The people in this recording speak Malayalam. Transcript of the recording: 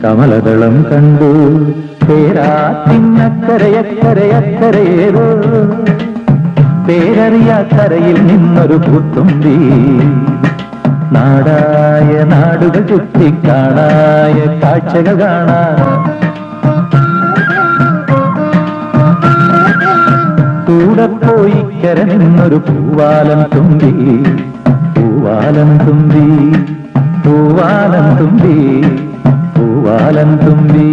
കമലദളം കണ്ടു പേരാത്തിന്നക്കരയക്കരയക്കരയേറോ പേരറിയാക്കരയിൽ നിന്നൊരു പൂത്തുമ്പി നാടായ നാടുകൾ ചുറ്റി കാണായ കാഴ്ചകൾ കാണാൻ കൂടെ പോയി കര നിന്നൊരു പൂവാലം തുമ്പി പൂവാലം തുമ്പി പൂവാലം തുമ്പി പൂവാലം തുമ്പി